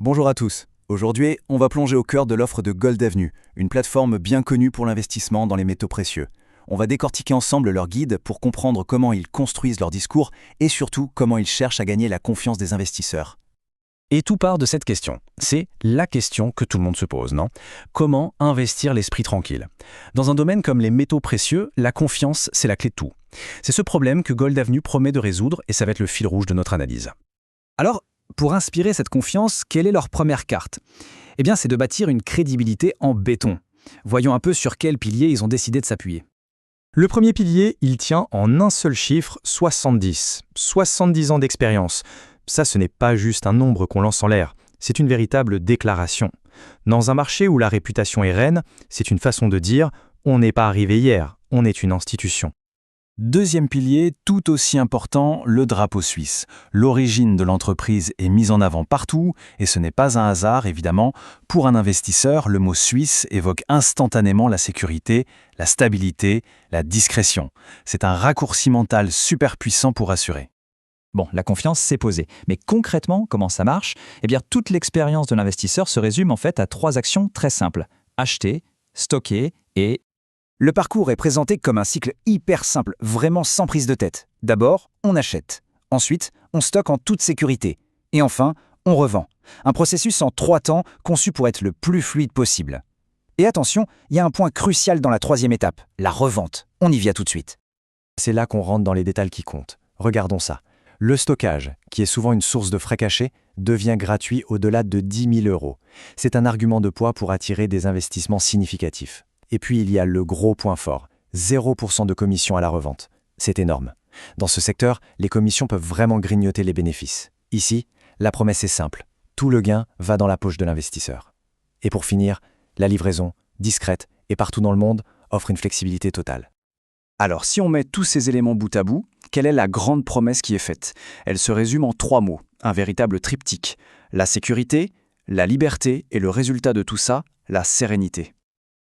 Bonjour à tous. Aujourd'hui, on va plonger au cœur de l'offre de Gold Avenue, une plateforme bien connue pour l'investissement dans les métaux précieux. On va décortiquer ensemble leur guide pour comprendre comment ils construisent leur discours et surtout comment ils cherchent à gagner la confiance des investisseurs. Et tout part de cette question. C'est la question que tout le monde se pose, non? Comment investir l'esprit tranquille? Dans un domaine comme les métaux précieux, la confiance, c'est la clé de tout. C'est ce problème que Gold Avenue promet de résoudre et ça va être le fil rouge de notre analyse. Alors, pour inspirer cette confiance, quelle est leur première carte? Eh bien, c'est de bâtir une crédibilité en béton. Voyons un peu sur quel pilier ils ont décidé de s'appuyer. Le premier pilier, il tient en un seul chiffre, 70. 70 ans d'expérience. Ça, ce n'est pas juste un nombre qu'on lance en l'air, c'est une véritable déclaration. Dans un marché où la réputation est reine, c'est une façon de dire « on n'est pas arrivé hier, on est une institution ». Deuxième pilier, tout aussi important, le drapeau suisse. L'origine de l'entreprise est mise en avant partout, et ce n'est pas un hasard, évidemment. Pour un investisseur, le mot suisse évoque instantanément la sécurité, la stabilité, la discrétion. C'est un raccourci mental super puissant pour assurer. Bon, la confiance, c'est posé. Mais concrètement, comment ça marche? Eh bien, toute l'expérience de l'investisseur se résume en fait à 3 actions très simples. Acheter, stocker et... Le parcours est présenté comme un cycle hyper simple, vraiment sans prise de tête. D'abord, on achète. Ensuite, on stocke en toute sécurité. Et enfin, on revend. Un processus en 3 temps conçu pour être le plus fluide possible. Et attention, il y a un point crucial dans la 3e étape, la revente. On y vient tout de suite. C'est là qu'on rentre dans les détails qui comptent. Regardons ça. Le stockage, qui est souvent une source de frais cachés, devient gratuit au-delà de 10 000 €. C'est un argument de poids pour attirer des investissements significatifs. Et puis il y a le gros point fort, 0% de commission à la revente. C'est énorme. Dans ce secteur, les commissions peuvent vraiment grignoter les bénéfices. Ici, la promesse est simple. Tout le gain va dans la poche de l'investisseur. Et pour finir, la livraison, discrète et partout dans le monde, offre une flexibilité totale. Alors, si on met tous ces éléments bout à bout, quelle est la grande promesse qui est faite? Elle se résume en 3 mots, un véritable triptyque. La sécurité, la liberté et le résultat de tout ça, la sérénité.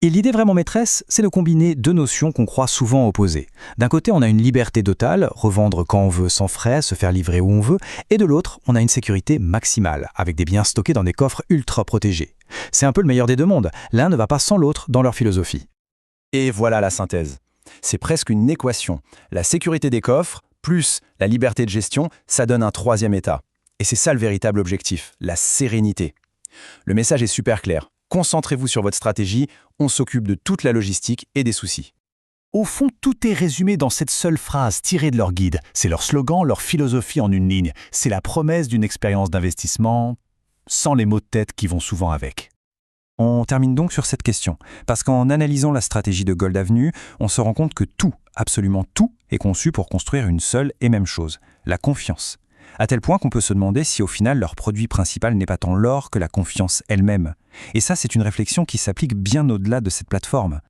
Et l'idée vraiment maîtresse, c'est de combiner 2 notions qu'on croit souvent opposées. D'un côté, on a une liberté totale, revendre quand on veut sans frais, se faire livrer où on veut, et de l'autre, on a une sécurité maximale, avec des biens stockés dans des coffres ultra protégés. C'est un peu le meilleur des deux mondes, l'un ne va pas sans l'autre dans leur philosophie. Et voilà la synthèse. C'est presque une équation. La sécurité des coffres, plus la liberté de gestion, ça donne un 3e état. Et c'est ça le véritable objectif, la sérénité. Le message est super clair. Concentrez-vous sur votre stratégie, on s'occupe de toute la logistique et des soucis. Au fond, tout est résumé dans cette seule phrase tirée de leur guide. C'est leur slogan, leur philosophie en une ligne. C'est la promesse d'une expérience d'investissement sans les mots de tête qui vont souvent avec. On termine donc sur cette question, parce qu'en analysant la stratégie de Gold Avenue, on se rend compte que tout, absolument tout, est conçu pour construire une seule et même chose, la confiance. À tel point qu'on peut se demander si au final leur produit principal n'est pas tant l'or que la confiance elle-même. Et ça, c'est une réflexion qui s'applique bien au-delà de cette plateforme.